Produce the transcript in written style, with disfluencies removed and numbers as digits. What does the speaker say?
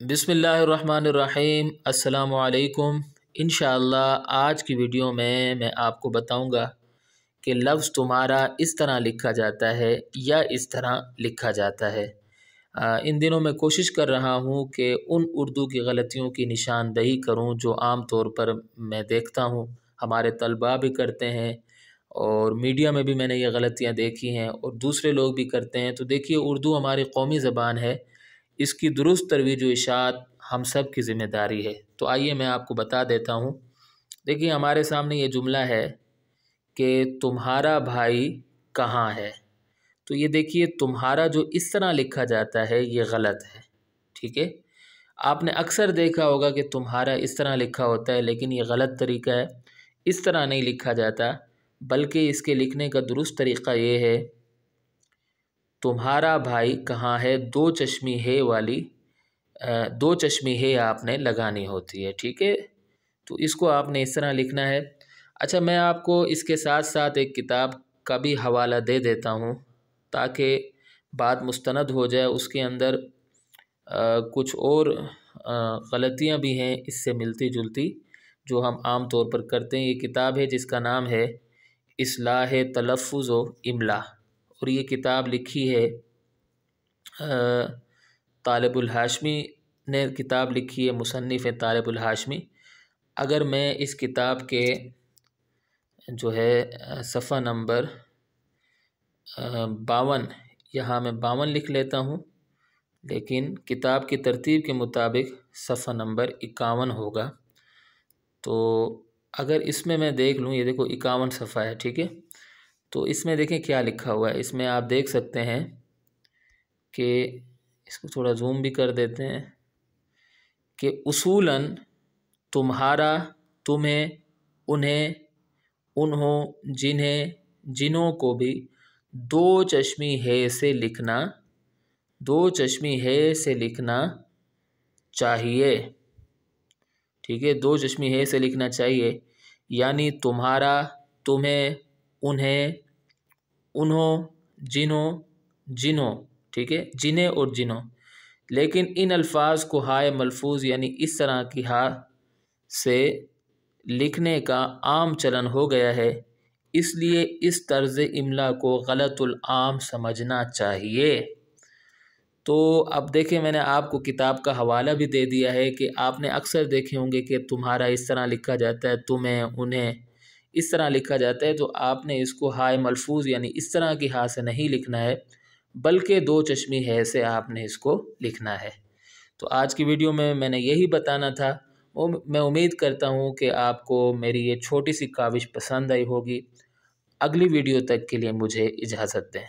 बिस्मिल्लाहिर्रहमानिर्रहीम। अस्सलामु अलैकुम। इंशाअल्लाह आज की वीडियो में मैं आपको बताऊंगा कि लफ्ज़ तुम्हारा इस तरह लिखा जाता है या इस तरह लिखा जाता है। इन दिनों मैं कोशिश कर रहा हूं कि उन उर्दू की गलतियों की निशानदही करूं जो आम तौर पर मैं देखता हूं, हमारे तलबा भी करते हैं और मीडिया में भी मैंने ये गलतियां देखी हैं और दूसरे लोग भी करते हैं। तो देखिए, उर्दू हमारी कौमी ज़बान है, इसकी दुरुस्त तरवीज व इशाअत हम सब की ज़िम्मेदारी है। तो आइए मैं आपको बता देता हूँ। देखिए, हमारे सामने ये जुमला है कि तुम्हारा भाई कहाँ है। तो ये देखिए, तुम्हारा जो इस तरह लिखा जाता है ये गलत है, ठीक है। आपने अक्सर देखा होगा कि तुम्हारा इस तरह लिखा होता है, लेकिन ये गलत तरीका है। इस तरह नहीं लिखा जाता, बल्कि इसके लिखने का दुरुस्त तरीक़ा ये है, तुम्हारा भाई कहाँ है, दो चश्मी है वाली दो चश्मी है आपने लगानी होती है, ठीक है। तो इसको आपने इस तरह लिखना है। अच्छा, मैं आपको इसके साथ साथ एक किताब का भी हवाला दे देता हूँ ताकि बात मुस्तनद हो जाए। उसके अंदर कुछ और गलतियाँ भी हैं इससे मिलती जुलती जो हम आम तौर पर करते हैं। ये किताब है जिसका नाम है इस्लाह तलफ़्फ़ुज़ व इमला, और ये किताब लिखी है तालिबुल हाशमी ने किताब लिखी है, मुसन्निफ़ तालिबुल हाशमी। अगर मैं इस किताब के जो है सफ़ा नंबर 52, यहाँ मैं 52 लिख लेता हूँ, लेकिन किताब की तरतीब के मुताबिक सफ़ा नंबर 51 होगा। तो अगर इसमें मैं देख लूँ, ये देखो 51 सफ़ा है, ठीक है। तो इसमें देखें क्या लिखा हुआ है। इसमें आप देख सकते हैं कि इसको थोड़ा जूम भी कर देते हैं कि उसूलन तुम्हारा, तुम्हें, उन्हें, उन्हों, जिन्हें, जिन्हों को भी दो चश्मी है से लिखना, दो चश्मी है से लिखना चाहिए, ठीक है। दो चश्मी है से लिखना चाहिए, यानी तुम्हारा, तुम्हें, उन्हें, उन्हों, जिन्हों, जिन्हों, ठीक है, जिन्हें और जिन्हों। लेकिन इन अल्फाज को हाय मलफूज यानी इस तरह की हा से लिखने का आम चलन हो गया है, इसलिए इस तर्ज इमला को गलतुल आम समझना चाहिए। तो अब देखें, मैंने आपको किताब का हवाला भी दे दिया है कि आपने अक्सर देखे होंगे कि तुम्हारा इस तरह लिखा जाता है, तुम्हें, उन्हें इस तरह लिखा जाता है। तो आपने इसको हाय मलफूज यानी इस तरह की हा से नहीं लिखना है, बल्कि दो चश्मी है से आपने इसको लिखना है। तो आज की वीडियो में मैंने यही बताना था। मैं उम्मीद करता हूँ कि आपको मेरी ये छोटी सी काविश पसंद आई होगी। अगली वीडियो तक के लिए मुझे इजाज़त दें।